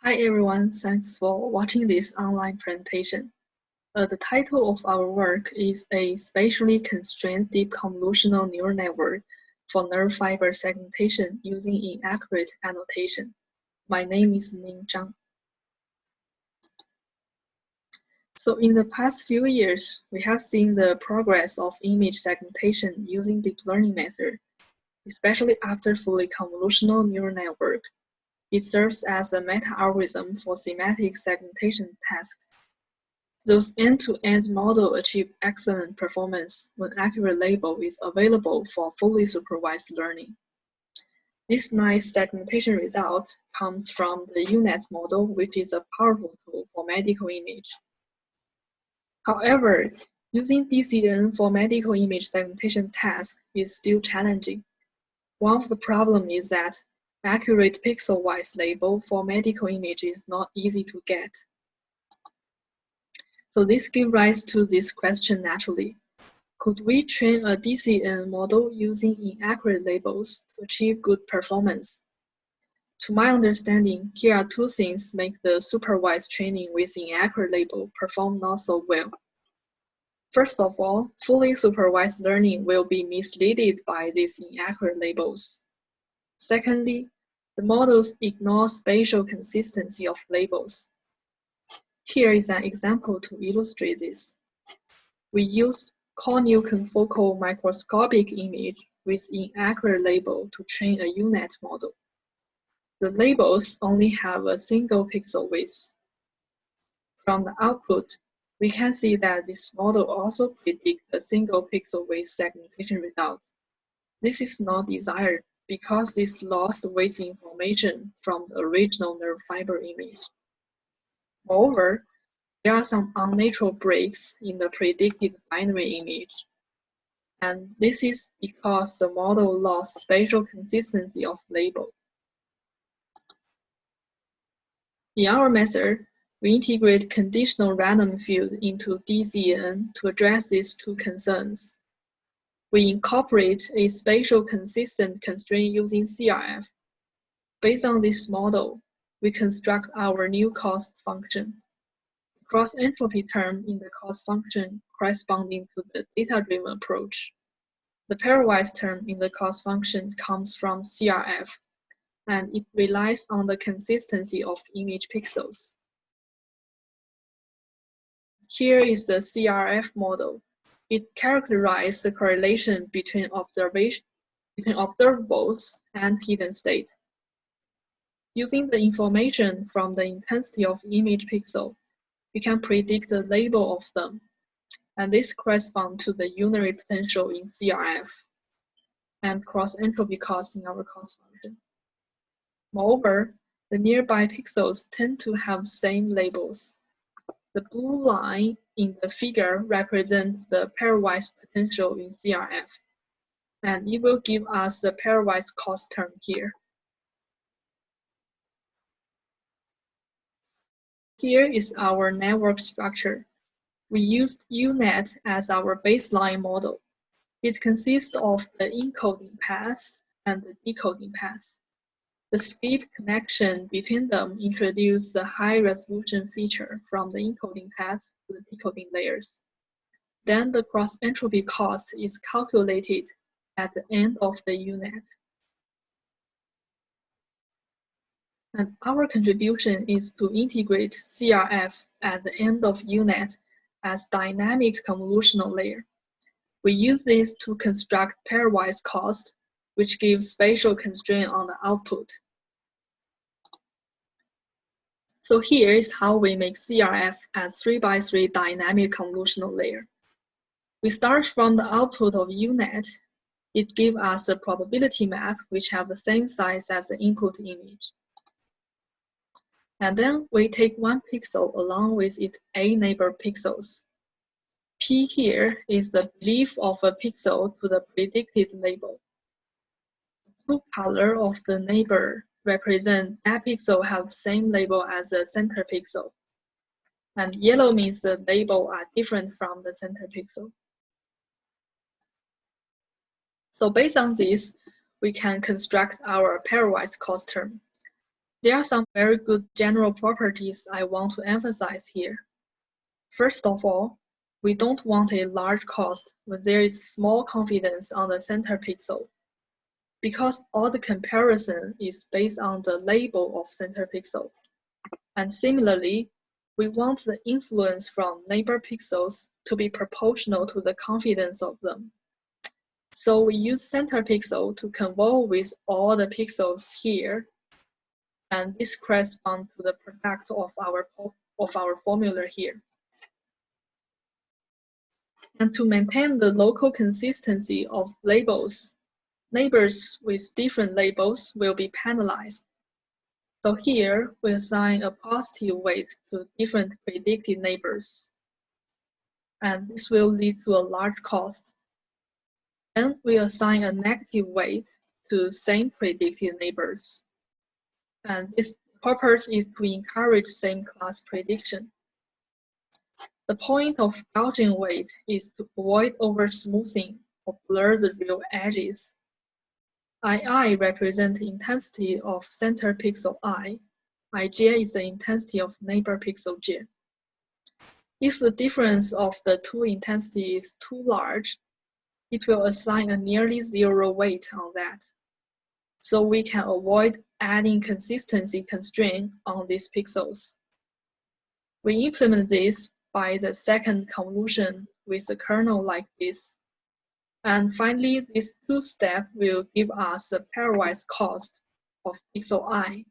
Hi everyone, thanks for watching this online presentation. The title of our work is a spatially constrained deep convolutional neural network for nerve fiber segmentation using inaccurate annotation. My name is Ning Zhang. So in the past few years, we have seen the progress of image segmentation using deep learning method, especially after fully convolutional neural network. It serves as a meta-algorithm for semantic segmentation tasks. Those end-to-end models achieve excellent performance when accurate label is available for fully supervised learning. This nice segmentation result comes from the UNet model, which is a powerful tool for medical image. However, using DCNN for medical image segmentation tasks is still challenging. One of the problems is that accurate pixel-wise label for medical image is not easy to get. So this gives rise to this question naturally. Could we train a DCNN model using inaccurate labels to achieve good performance? To my understanding, here are two things make the supervised training with inaccurate label perform not so well. First of all, fully supervised learning will be misleaded by these inaccurate labels. Secondly, the models ignore spatial consistency of labels. Here is an example to illustrate this. We used corneal confocal microscopic image with inaccurate label to train a UNet model. The labels only have a single pixel width. From the output, we can see that this model also predicts a single pixel width segmentation result. This is not desired because this lost weight information from the original nerve fiber image. Moreover, there are some unnatural breaks in the predicted binary image. And this is because the model lost spatial consistency of label. In our method, we integrate conditional random field into DCNN to address these two concerns. We incorporate a spatial consistent constraint using CRF. Based on this model, we construct our new cost function. The cross-entropy term in the cost function corresponding to the data-driven approach. The pairwise term in the cost function comes from CRF, and it relies on the consistency of image pixels. Here is the CRF model. It characterizes the correlation between observables and hidden state. Using the information from the intensity of image pixel, we can predict the label of them, and this corresponds to the unary potential in CRF and cross-entropy cost in our cost function. Moreover, the nearby pixels tend to have same labels. The blue line in the figure represents the pairwise potential in CRF, and it will give us the pairwise cost term here. Here is our network structure. We used UNet as our baseline model. It consists of the encoding path and the decoding path. The skip connection between them introduces the high resolution feature from the encoding path to the decoding layers. Then the cross-entropy cost is calculated at the end of the UNet. And our contribution is to integrate CRF at the end of UNet as dynamic convolutional layer. We use this to construct pairwise cost, which gives spatial constraint on the output. So here is how we make CRF as 3x3 dynamic convolutional layer. We start from the output of UNet. It gives us a probability map which have the same size as the input image. And then we take one pixel along with its A neighbor pixels. P here is the belief of a pixel to the predicted label. The blue color of the neighbor represents that pixel have same label as the center pixel. And yellow means the label are different from the center pixel. So based on this, we can construct our pairwise cost term. There are some very good general properties I want to emphasize here. First of all, we don't want a large cost when there is small confidence on the center pixel, because all the comparison is based on the label of center pixel. And similarly, we want the influence from neighbor pixels to be proportional to the confidence of them. So we use center pixel to convolve with all the pixels here, and this corresponds to the product of our formula here. And to maintain the local consistency of labels, neighbors with different labels will be penalized. So here, we assign a positive weight to different predicted neighbors. And this will lead to a large cost. Then we assign a negative weight to same predicted neighbors. And this purpose is to encourage same class prediction. The point of Gaussian weight is to avoid over-smoothing or blur the real edges. II represents the intensity of center pixel I. Ij is the intensity of neighbor pixel j. If the difference of the two intensities is too large, it will assign a nearly zero weight on that. So we can avoid adding consistency constraint on these pixels. We implement this by the second convolution with the kernel like this. And finally, this two-step will give us the pairwise cost of pixel I.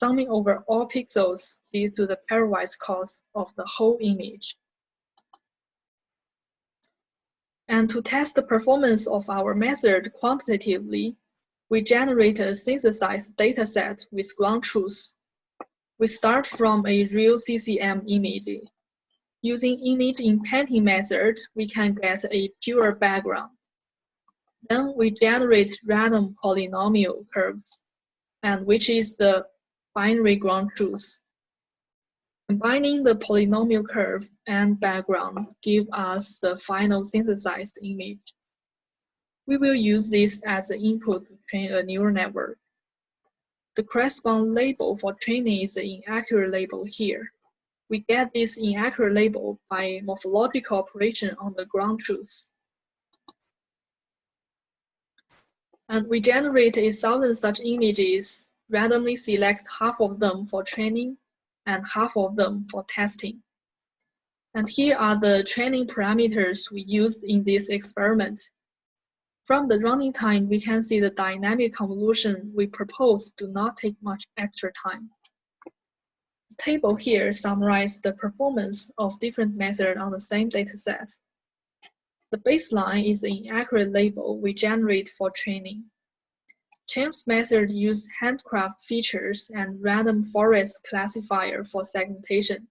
Summing over all pixels leads to the pairwise cost of the whole image. And to test the performance of our method quantitatively, we generate a synthesized dataset with ground truth. We start from a real CCM image. Using image impacting method, we can get a pure background. Then we generate random polynomial curves, and which is the binary ground truth. Combining the polynomial curve and background give us the final synthesized image. We will use this as the input to train a neural network. The corresponding label for training is the inaccurate label here. We get this inaccurate label by morphological operation on the ground truth. And we generate 1,000 such images, randomly select half of them for training and half of them for testing. And here are the training parameters we used in this experiment. From the running time, we can see the dynamic convolution we propose do not take much extra time. The table here summarizes the performance of different methods on the same dataset. The baseline is the inaccurate label we generate for training. Chance method use handcraft features and random forest classifier for segmentation.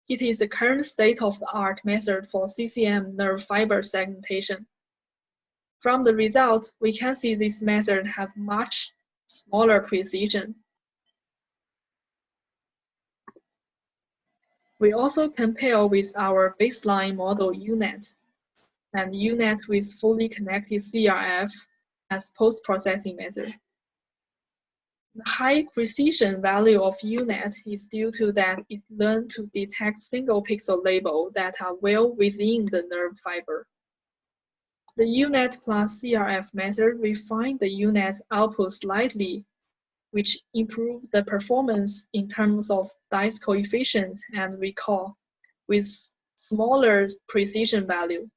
It is the current state-of-the-art method for CCM nerve fiber segmentation. From the results, we can see this method have much smaller precision. We also compare with our baseline model UNet and UNet with fully connected CRF as post-processing method. The high precision value of UNet is due to that it learned to detect single pixel labels that are well within the nerve fiber. The UNet plus CRF method refined the UNet output slightly, which improved the performance in terms of dice coefficient and recall with smaller precision value.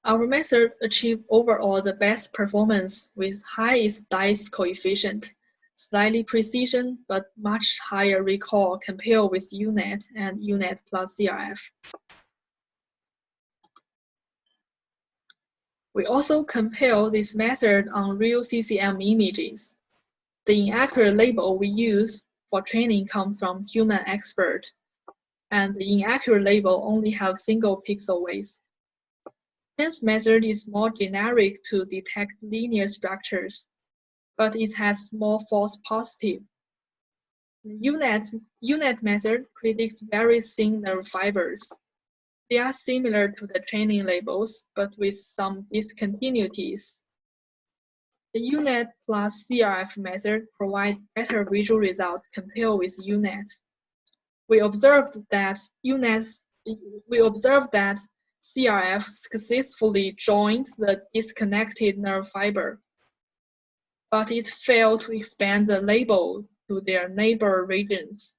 Our method achieved overall the best performance with highest dice coefficient, slightly precision, but much higher recall compared with UNet and UNet plus CRF. We also compare this method on real CCM images. The inaccurate label we use for training comes from human expert, and the inaccurate label only have single pixel weights. Chance method is more generic to detect linear structures, but it has more false positive. The UNet method predicts very thin nerve fibers. They are similar to the training labels, but with some discontinuities. The UNet plus CRF method provide better visual results compared with UNet. We observed that CRF successfully joined the disconnected nerve fiber, but it failed to expand the label to their neighbor regions.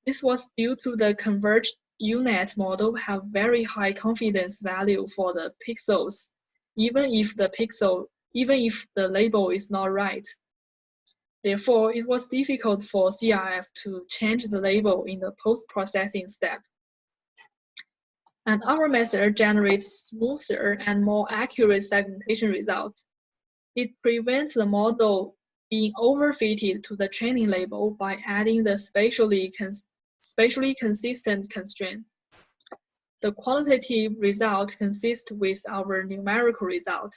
This was due to the converged UNet model have very high confidence value for the pixels, even if the label is not right. Therefore, it was difficult for CRF to change the label in the post-processing step. And our method generates smoother and more accurate segmentation results. It prevents the model being overfitted to the training label by adding the spatially consistent constraint. The qualitative result consists with our numerical result.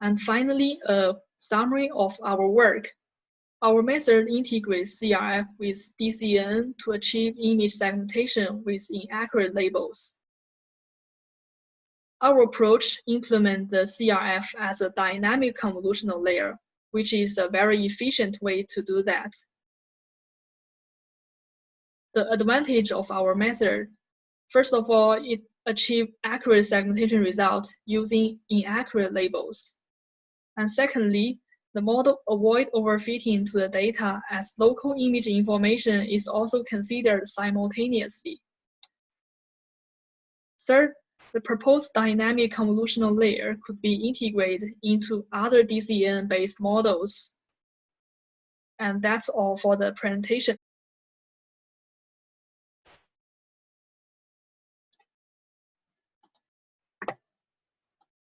And finally, a summary of our work. Our method integrates CRF with DCNN to achieve image segmentation with inaccurate labels. Our approach implements the CRF as a dynamic convolutional layer, which is a very efficient way to do that. The advantage of our method, first of all, it achieves accurate segmentation results using inaccurate labels. And secondly, the model avoids overfitting to the data as local image information is also considered simultaneously. Third, the proposed dynamic convolutional layer could be integrated into other DCNN-based models. And that's all for the presentation.